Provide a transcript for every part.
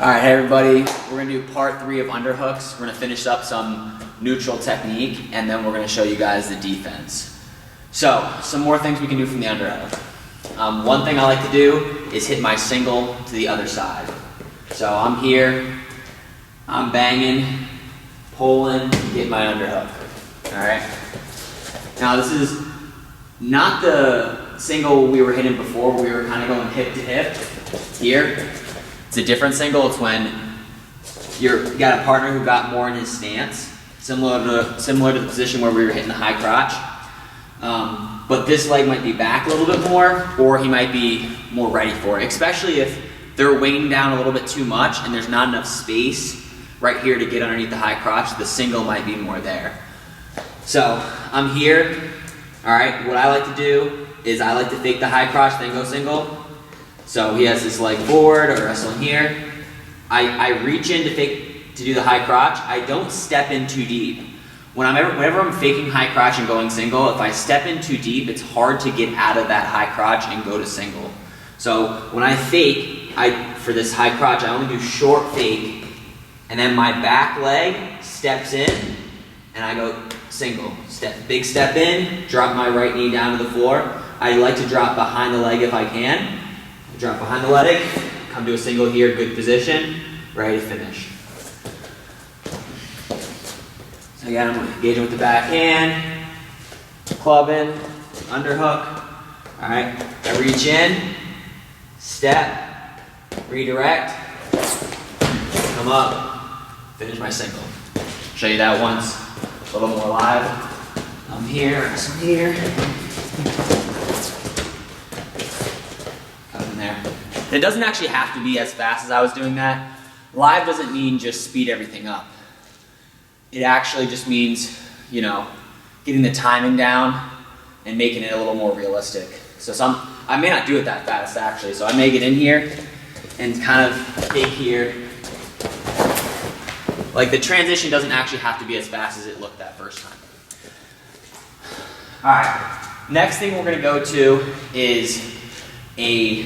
All right, hey everybody. We're gonna do part 3 of underhooks. We're gonna finish up some neutral technique, and then we're gonna show you guys the defense. So, some more things we can do from the underhook. One thing I like to do is hit my single to the other side. So I'm here, I'm banging, pulling, hit my underhook. All right. Now this is not the single we were hitting before, where we were kind of going hip to hip. Here, it's a different single. It's when you got a partner who got more in his stance, similar to the position where we were hitting the high crotch. But this leg might be back a little bit more, or he might be more ready for it, especially if they're weighing down a little bit too much and there's not enough space right here to get underneath the high crotch. The single might be more there. So I'm here. All right, what I like to do is I like to fake the high crotch, then go single. So he has his leg forward or wrestling here. I reach in to do the high crotch. I don't step in too deep. Whenever I'm faking high crotch and going single, if I step in too deep, it's hard to get out of that high crotch and go to single. So when I fake, for this high crotch, I only do short fake, and then my back leg steps in, and I go single. Big step in, drop my right knee down to the floor. I like to drop behind the leg if I can. Drop behind the leg, come to a single here, good position, ready to finish. So again, I'm engaging with the back hand, clubbing, underhook. All right, I reach in, step, redirect, come up, finish my single. Show you that once, a little more live. I'm here, so here. Up in there. It doesn't actually have to be as fast as I was doing that. Live doesn't mean just speed everything up. It actually just means, getting the timing down and making it a little more realistic. So I may not do it that fast actually, so I may get in here and kind of fake here. Like the transition doesn't actually have to be as fast as it looked that first time. All right, next thing we're gonna go to is a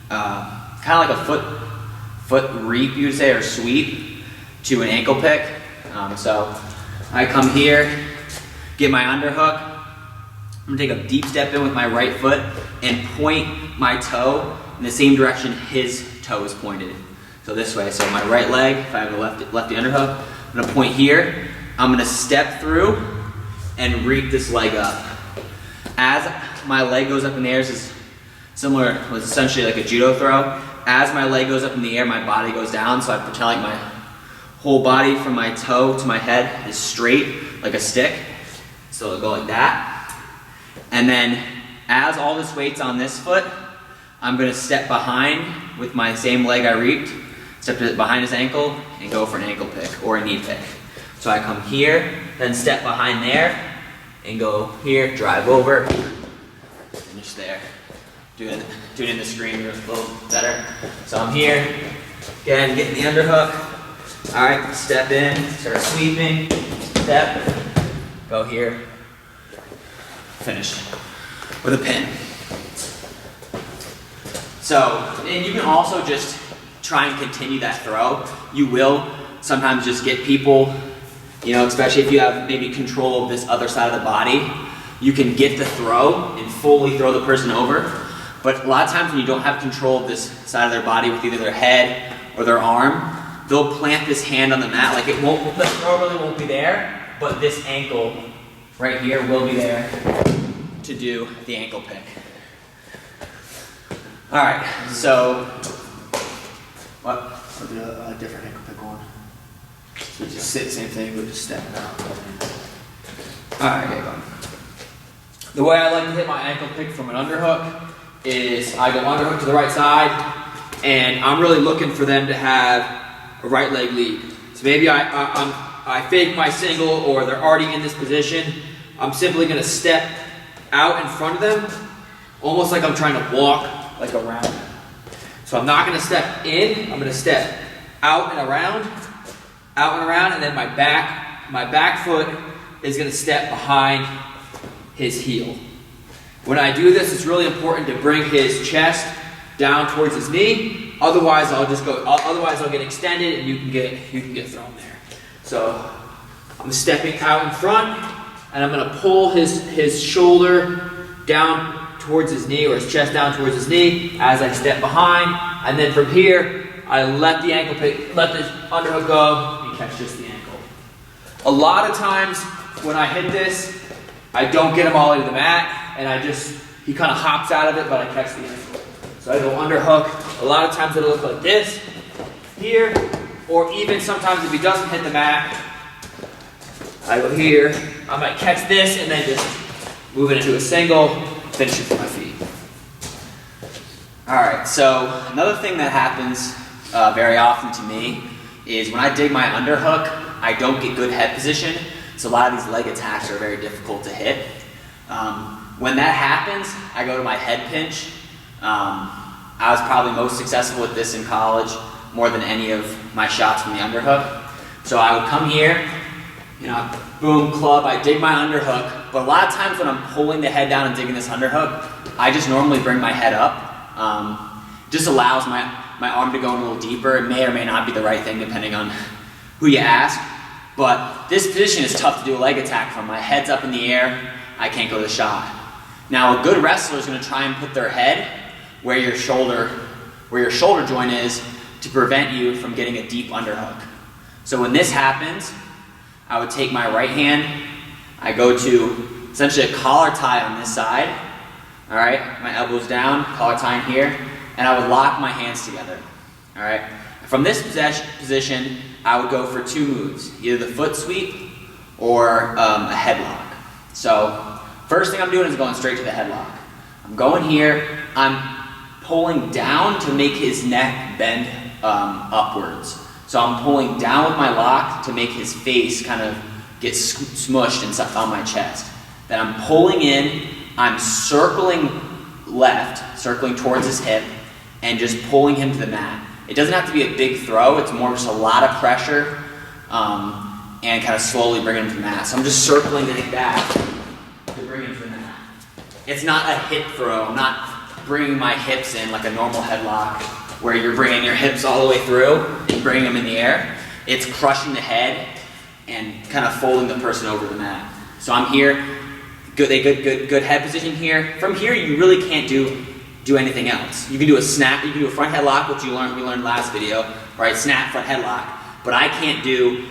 kind of like a foot reap, you would say, or sweep to an ankle pick. So I come here, get my underhook. I'm gonna take a deep step in with my right foot and point my toe in the same direction his toe is pointed. So this way, so my right leg, if I have a lefty underhook, I'm gonna point here. I'm gonna step through and reap this leg up. As my leg goes up in the air, this is similar, it's essentially like a judo throw. As my leg goes up in the air, my body goes down, so I pretend like my whole body from my toe to my head is straight, like a stick. So it'll go like that. And then, as all this weight's on this foot, I'm gonna step behind with my same leg I reaped, step behind his ankle, and go for an ankle pick or a knee pick. So I come here, then step behind there, and go here, drive over, finish there. Do it in the screen a little better. So I'm here, again, getting the underhook. All right, step in, start sweeping, step, go here, finish with a pin. So, and you can also just try and continue that throw. You will sometimes just get people, especially if you have maybe control of this other side of the body, you can get the throw and fully throw the person over. But a lot of times when you don't have control of this side of their body with either their head or their arm, they'll plant this hand on the mat, like the throw really won't be there, but this ankle right here will be there to do the ankle pick. All right, so, what? Or do a different ankle pick one. So just sit, same thing, but just stepping out. All right, okay, go. The way I like to hit my ankle pick from an underhook is I go underhook to the right side, and I'm really looking for them to have a right leg lead. So maybe I fake my single, or they're already in this position. I'm simply gonna step out in front of them, almost like I'm trying to walk like around them. So I'm not gonna step in, I'm gonna step out and around, and then my back foot is gonna step behind his heel. When I do this, it's really important to bring his chest down towards his knee. Otherwise, Otherwise, I'll get extended, and you can get thrown there. So I'm stepping out in front, and I'm gonna pull his shoulder down towards his knee, or his chest down towards his knee as I step behind, and then from here I let the underhook go and catch just the ankle. A lot of times when I hit this, I don't get him all the way to the mat, and he kind of hops out of it, but I catch the ankle. So I go underhook. A lot of times it'll look like this, here, or even sometimes if he doesn't hit the mat, I go here. I might catch this and then just move it into a single, finish it with my feet. All right, so another thing that happens very often to me is when I dig my underhook, I don't get good head position, so a lot of these leg attacks are very difficult to hit. When that happens, I go to my head pinch. I was probably most successful with this in college, more than any of my shots from the underhook. So I would come here, boom, club, I dig my underhook, but a lot of times when I'm pulling the head down and digging this underhook, I just normally bring my head up. Just allows my arm to go in a little deeper. It may or may not be the right thing depending on who you ask, but this position is tough to do a leg attack from. My head's up in the air, I can't go to the shot. Now a good wrestler is going to try and put their head where your shoulder joint is to prevent you from getting a deep underhook. So when this happens, I would take my right hand, I go to essentially a collar tie on this side, all right, my elbows down, collar tie in here, and I would lock my hands together, all right. From this position, I would go for two moves, either the foot sweep or a headlock. So first thing I'm doing is going straight to the headlock. I'm going here, I'm pulling down to make his neck bend upwards. So I'm pulling down with my lock to make his face kind of get smushed inside on my chest. Then I'm pulling in, I'm circling left, circling towards his hip, and just pulling him to the mat. It doesn't have to be a big throw, it's more just a lot of pressure and kind of slowly bringing him to the mat. So I'm just circling like that to bring him to the mat. It's not a hip throw, I'm not bringing my hips in like a normal headlock where you're bringing your hips all the way through and bringing them in the air. It's crushing the head and kind of folding the person over the mat. So I'm here, good head position here. From here, you really can't do anything else. You can do a snap, you can do a front headlock, which we learned last video, right? Snap, front headlock. But I can't do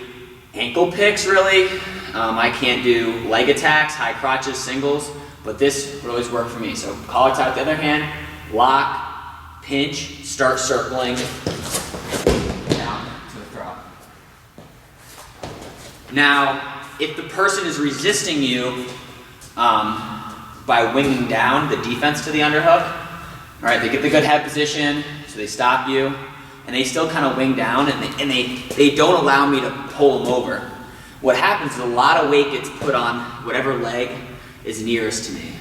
ankle picks really. I can't do leg attacks, high crotches, singles, but this would always work for me. So collar tie with the other hand, lock, pinch, start circling down to the throw. Now, if the person is resisting you by winging down the defense to the underhook, all right, they get the good head position, so they stop you, and they still kind of wing down, and they don't allow me to pull them over. What happens is a lot of weight gets put on whatever leg is nearest to me,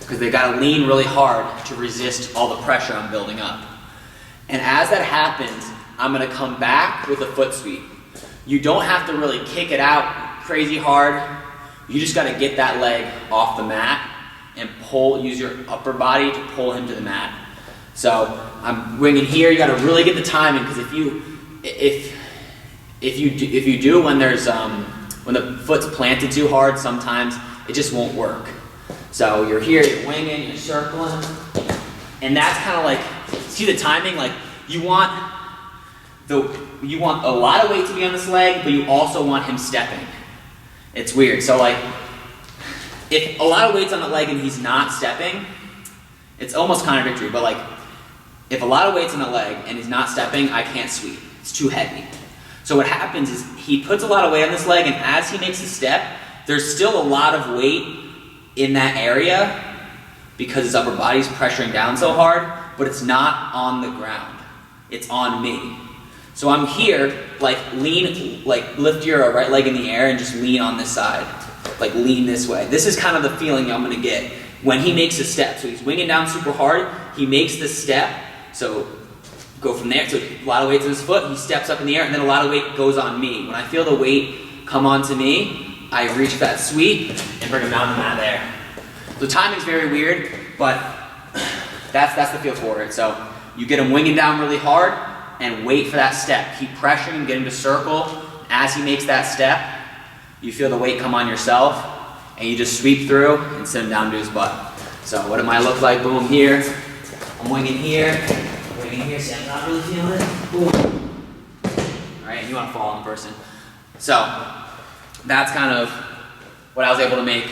because they've got to lean really hard to resist all the pressure I'm building up. And as that happens, I'm going to come back with a foot sweep. You don't have to really kick it out crazy hard. You just got to get that leg off the mat and use your upper body to pull him to the mat. So I'm winging here. You got to really get the timing, because if you do when the foot's planted too hard, sometimes it just won't work. So you're here, you're winging, you're circling, and that's kind of like, see the timing? Like you want a lot of weight to be on this leg, but you also want him stepping. It's weird. So like, if a lot of weight's on the leg and he's not stepping, it's almost contradictory, but like, if a lot of weight's on the leg and he's not stepping, I can't sweep. It's too heavy. So what happens is he puts a lot of weight on this leg, and as he makes a step, there's still a lot of weight in that area because his upper body's pressuring down so hard, but it's not on the ground. It's on me. So I'm here, like lift your right leg in the air and just lean on this side. Like lean this way. This is kind of the feeling I'm gonna get when he makes a step. So he's winging down super hard, he makes the step, so go from there. So a lot of weight's on his foot, he steps up in the air, and then a lot of weight goes on me. When I feel the weight come onto me, I reach for that sweep and bring him down the mat there. The timing's very weird, but that's the feel for it. So you get him winging down really hard and wait for that step. Keep pressuring him, get him to circle. As he makes that step, you feel the weight come on yourself, and you just sweep through and send him down to his butt. So what it might look like, boom, here. I'm winging here, see I'm not really feeling it. Boom. All right, and you want to fall on the person. So that's kind of what I was able to make.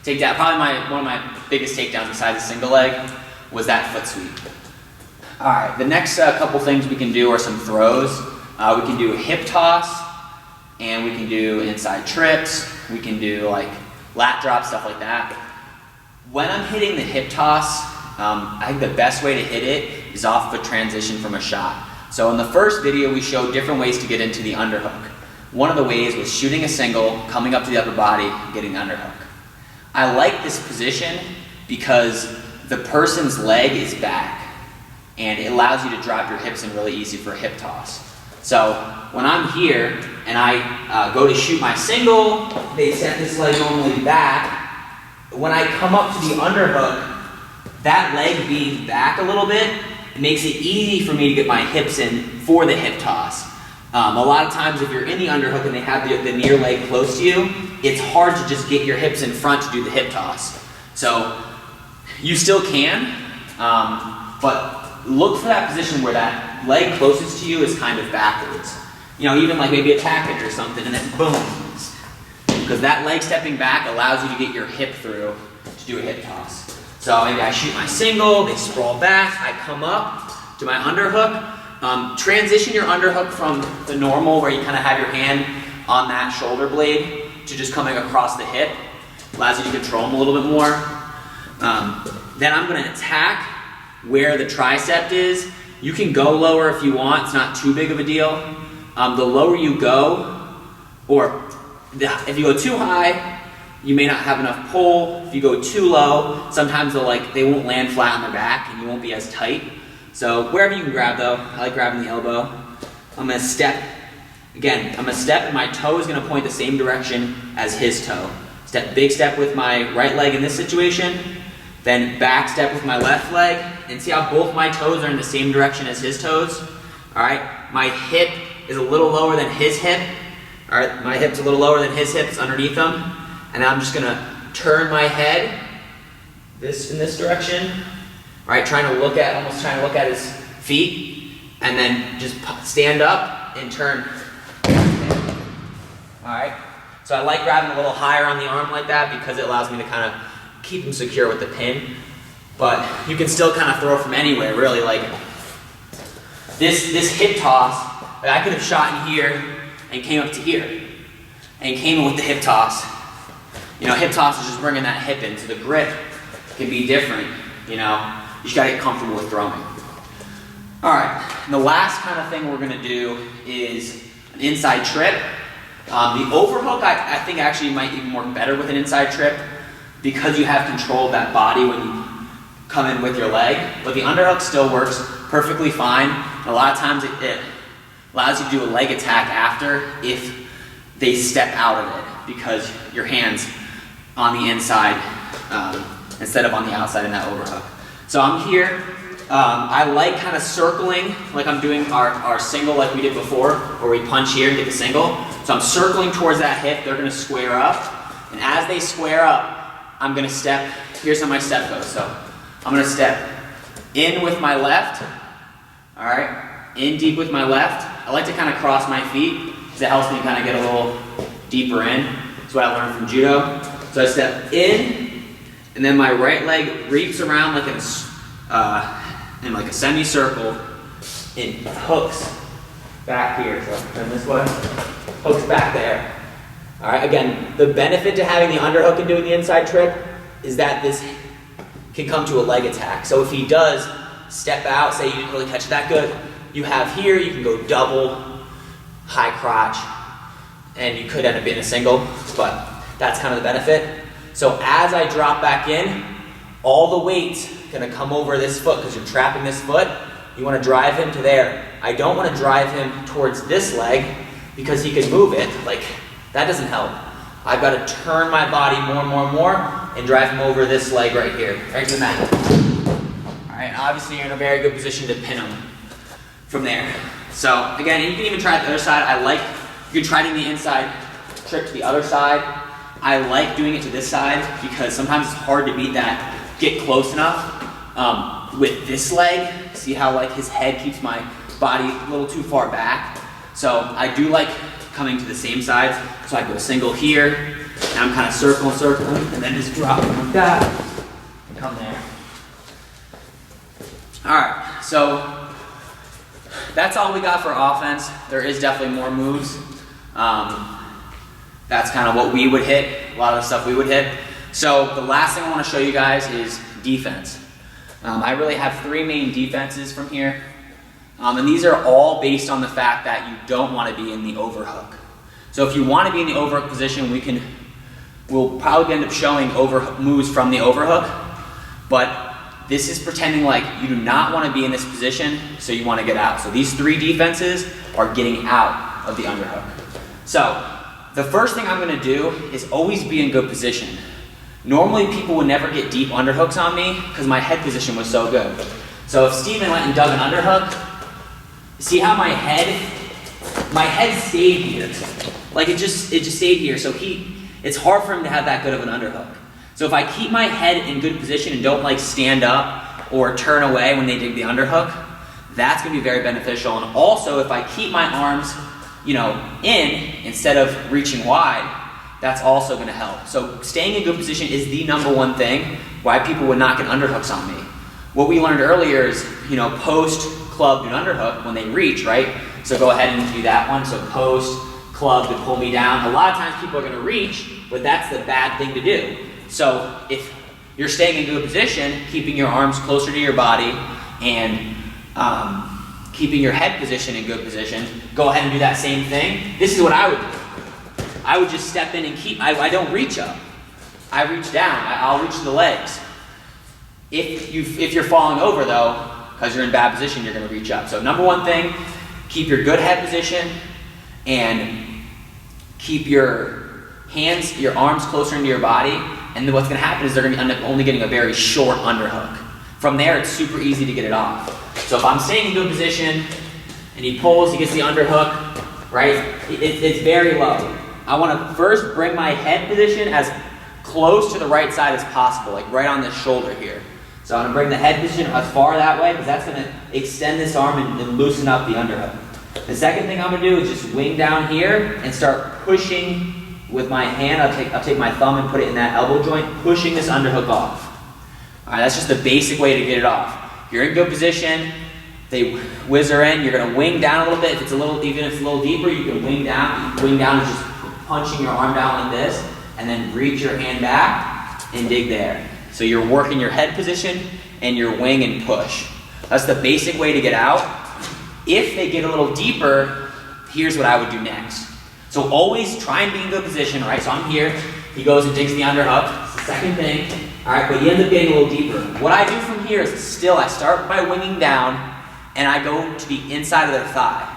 Take down, probably one of my biggest takedowns besides a single leg was that foot sweep. All right, the next couple things we can do are some throws. We can do a hip toss, and we can do inside trips. We can do like lat drops, stuff like that. When I'm hitting the hip toss, I think the best way to hit it is off of a transition from a shot. So in the first video, we showed different ways to get into the underhook. One of the ways was shooting a single, coming up to the upper body, getting the underhook. I like this position because the person's leg is back, and it allows you to drop your hips in really easy for a hip toss. So when I'm here and I go to shoot my single, they set this leg normally back. When I come up to the underhook, that leg being back a little bit, it makes it easy for me to get my hips in for the hip toss. A lot of times if you're in the underhook and they have the near leg close to you, it's hard to just get your hips in front to do the hip toss. So you still can, but look for that position where that leg closest to you is kind of backwards. You know, even like maybe attack it or something, and then boom. Because that leg stepping back allows you to get your hip through to do a hip toss. So maybe I shoot my single, they sprawl back, I come up to my underhook. Transition your underhook from the normal where you kind of have your hand on that shoulder blade to just coming across the hip. Allows you to control them a little bit more. Then I'm going to attack where the tricep is. You can go lower if you want, it's not too big of a deal. The lower you go, or if you go too high, you may not have enough pull. If you go too low, sometimes they won't land flat on their back and you won't be as tight. So wherever you can grab though, I like grabbing the elbow. I'm gonna step, again, I'm gonna step and my toe is gonna point the same direction as his toe. Big step with my right leg in this situation, then back step with my left leg, and see how both my toes are in the same direction as his toes? All right, my hip is a little lower than his hip. All right, my hip's a little lower than his hip, it's underneath him. And I'm just gonna turn my head in this direction. All right, almost trying to look at his feet, and then just stand up and turn. All right, so I like grabbing a little higher on the arm like that because it allows me to kind of keep him secure with the pin. But you can still kind of throw from anywhere, really. Like this hip toss, I could have shot in here and came up to here, and came in with the hip toss. You know, hip toss is just bringing that hip in, so the grip can be different, you know. You just gotta get comfortable with throwing. All right, and the last kind of thing we're gonna do is an inside trip. The overhook, I think actually might even work better with an inside trip because you have control of that body when you come in with your leg, but the underhook still works perfectly fine. And a lot of times it allows you to do a leg attack after if they step out of it because your hand's on the inside instead of on the outside in that overhook. So I'm here, I like kind of circling like I'm doing our single like we did before, where we punch here and get the single. So I'm circling towards that hip, they're gonna square up, and as they square up, I'm gonna step, here's how my step goes. So I'm gonna step in with my left, all right, in deep with my left. I like to kind of cross my feet because it helps me kind of get a little deeper in. That's what I learned from judo. So I step in, and then my right leg reaps around like in like a semicircle and hooks back here. So turn this way, hooks back there. All right, again, the benefit to having the underhook and doing the inside trip is that this can come to a leg attack. So if he does step out, say you didn't really catch it that good, you have here, you can go double, high crotch, and you could end up being a single, but that's kind of the benefit. So as I drop back in, all the weight's gonna come over this foot because you're trapping this foot. You wanna drive him to there. I don't wanna drive him towards this leg because he can move it. Like, that doesn't help. I've gotta turn my body more and more and more and drive him over this leg right here, right to the mat. All right, and obviously you're in a very good position to pin them from there. So again, you can even try it the other side. You can try doing the inside trick to the other side. I like doing it to this side because sometimes it's hard to beat that, get close enough with this leg. See how like his head keeps my body a little too far back. So I do like coming to the same sides. So I go single here, and I'm kind of circling, and then just dropping like that, and come there. All right, so that's all we got for offense. There is definitely more moves. That's kind of what we would hit, a lot of the stuff we would hit. So the last thing I want to show you guys is defense. I really have three main defenses from here. And these are all based on the fact that you don't want to be in the overhook. So if you want to be in the overhook position, we'll probably end up showing moves from the overhook. But this is pretending like you do not want to be in this position, so you want to get out. So these three defenses are getting out of the underhook. So the first thing I'm going to do is always be in good position. Normally people would never get deep underhooks on me because my head position was so good. So if Steven went and dug an underhook, see how my head stayed here. Like it just stayed here. So it's hard for him to have that good of an underhook. So if I keep my head in good position and don't like stand up or turn away when they dig the underhook, that's going to be very beneficial. And also if I keep my arms, in instead of reaching wide, that's also going to help. So staying in good position is the number one thing why people would not get underhooks on me. What we learned earlier is, post, club, do an underhook when they reach, right? So go ahead and do that one. So post, club to pull me down. A lot of times people are going to reach, but that's the bad thing to do. So if you're staying in good position, keeping your arms closer to your body and keeping your head position in good position, go ahead and do that same thing. This is what I would do. I would just step in and I don't reach up. I reach down. I'll reach to the legs. If you're falling over though, because you're in bad position, you're going to reach up. So number one thing, keep your good head position and keep your hands, your arms closer into your body. And then what's going to happen is they're going to end up only getting a very short underhook. From there, it's super easy to get it off. So if I'm staying in good position and he pulls, he gets the underhook, right? It's very low. I want to first bring my head position as close to the right side as possible, like right on this shoulder here. So I'm going to bring the head position as far that way because that's going to extend this arm and loosen up the underhook. The second thing I'm going to do is just wing down here and start pushing with my hand. I'll take my thumb and put it in that elbow joint, pushing this underhook off. All right, that's just the basic way to get it off. You're in good position, they whizzer in, you're going to wing down a little bit. Even if it's a little deeper, you can wing down. Wing down is just punching your arm down like this, and then reach your hand back and dig there. So you're working your head position and your wing and push. That's the basic way to get out. If they get a little deeper, here's what I would do next. So always try and be in good position, all right? So I'm here, he goes and digs the underhook. It's the second thing, all right, but he ends up getting a little deeper. What I do from here is I start by winging down and I go to the inside of their thigh.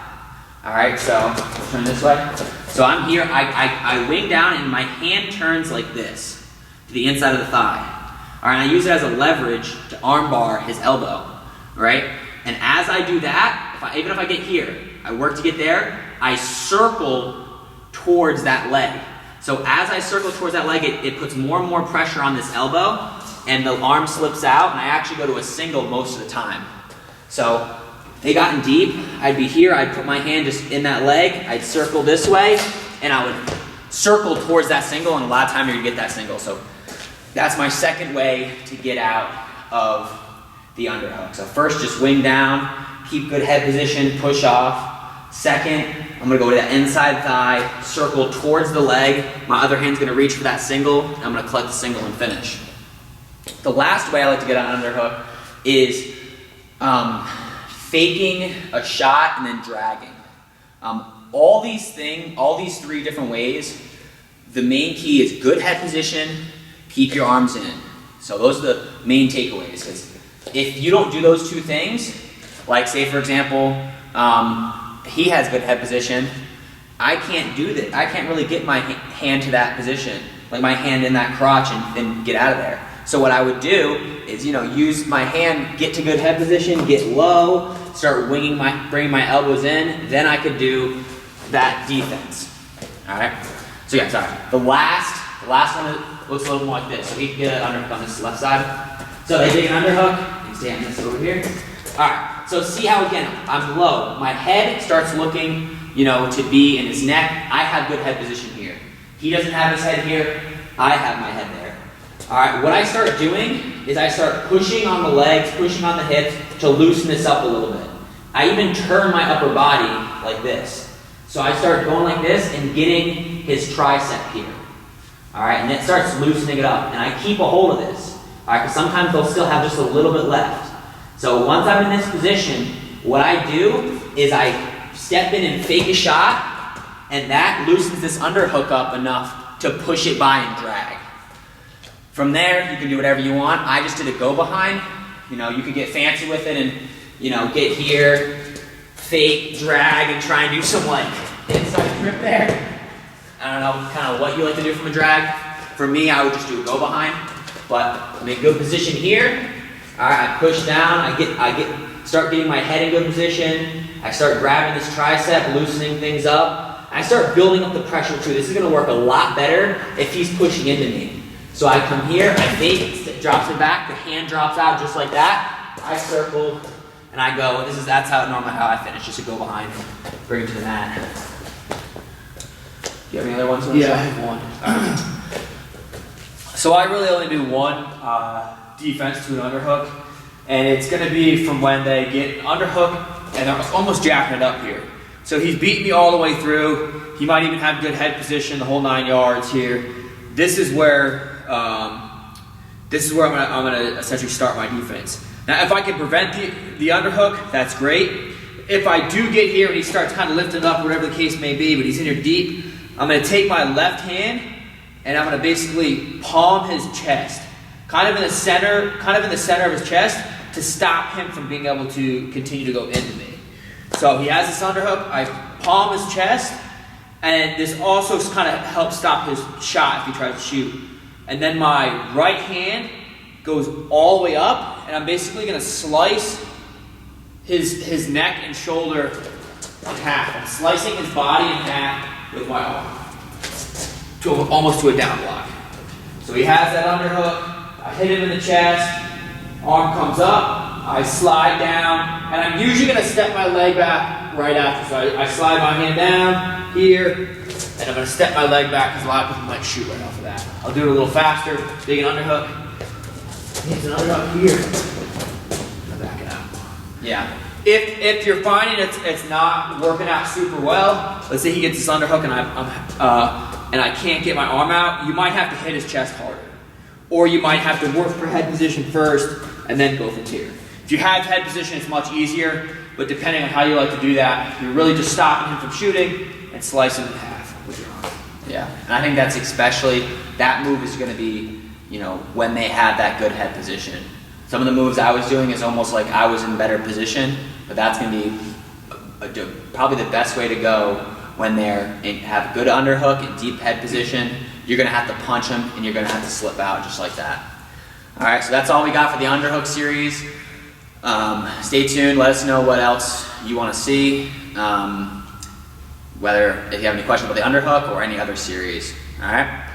All right, so turn this way. So I'm here, I wing down and my hand turns like this to the inside of the thigh. All right, and I use it as a leverage to armbar his elbow, right? And as I do that, even if I get here, I work to get there, I circle towards that leg. So as I circle towards that leg, it puts more and more pressure on this elbow, and the arm slips out, and I actually go to a single most of the time. So if they gotten deep, I'd be here, I'd put my hand just in that leg, I'd circle this way, and I would circle towards that single, and a lot of time you're gonna get that single. So that's my second way to get out of the underhook. So first, just wing down, keep good head position, push off. Second, I'm gonna go to the inside thigh, circle towards the leg. My other hand's gonna reach for that single, and I'm gonna collect the single and finish. The last way I like to get on an underhook is faking a shot and then dragging. All these three different ways, the main key is good head position, keep your arms in. So those are the main takeaways. Because if you don't do those two things, like say for example, he has good head position, I can't do that. I can't really get my hand to that position, like my hand in that crotch and get out of there. So what I would do is, use my hand, get to good head position, get low, start bringing my elbows in, then I could do that defense. All right? So yeah, sorry. The last one looks a little more like this. So he can get an underhook on this left side. So they take an underhook, and stand this over here. All right, so see how, again, I'm low. My head starts looking, to be in his neck. I have good head position here. He doesn't have his head here. I have my head there. All right, what I start doing is I start pushing on the legs, pushing on the hips to loosen this up a little bit. I even turn my upper body like this. So I start going like this and getting his tricep here. All right, and it starts loosening it up. And I keep a hold of this. All right, because sometimes they'll still have just a little bit left. So once I'm in this position, what I do is I step in and fake a shot, and that loosens this underhook up enough to push it by and drag. From there, you can do whatever you want. I just did a go behind. You could get fancy with it and, get here, fake, drag, and try and do some inside grip there. I don't know kind of what you like to do from a drag. For me, I would just do a go behind, but I'm in good position here. All right, I push down, start getting my head in good position. I start grabbing this tricep, loosening things up. I start building up the pressure too. This is gonna work a lot better if he's pushing into me. So I come here, I fake, it drops it back, the hand drops out just like that. I circle, and I go. That's how I finish, just to go behind, bring it to the mat. Do you have any other ones? Yeah, I have one. So I really only do one defense to an underhook, and it's going to be from when they get an underhook and they're almost jacking it up here. So he's beating me all the way through. He might even have good head position, the whole 9 yards here. This is where I'm gonna essentially start my defense. Now, if I can prevent the underhook, that's great. If I do get here and he starts kind of lifting up, whatever the case may be, but he's in here deep, I'm gonna take my left hand and I'm gonna basically palm his chest, kind of in the center of his chest, to stop him from being able to continue to go into me. So he has this underhook, I palm his chest, and this also kind of helps stop his shot if he tries to shoot. And then my right hand goes all the way up, and I'm basically gonna slice his neck and shoulder in half. I'm slicing his body in half with my arm, almost to a down block. So he has that underhook, I hit him in the chest, arm comes up, I slide down, and I'm usually gonna step my leg back right after. So I slide my hand down here, and I'm gonna step my leg back because a lot of people might shoot right off of that. I'll do it a little faster, dig an underhook. Here's an underhook here. Back it out. Yeah. If you're finding it's not working out super well, let's say he gets this underhook and I can't get my arm out, you might have to hit his chest harder. Or you might have to work for head position first and then go from here. If you have head position, it's much easier, but depending on how you like to do that, you're really just stopping him from shooting and slicing him in half with your arm. Yeah, and I think that move is going to be, when they have that good head position. Some of the moves I was doing is almost like I was in better position, but that's going to be probably the best way to go when have good underhook and deep head position. You're going to have to punch them and you're going to have to slip out just like that. All right, so that's all we got for the underhook series. Stay tuned. Let us know what else you want to see. Whether if you have any questions about the underhook or any other series. All right.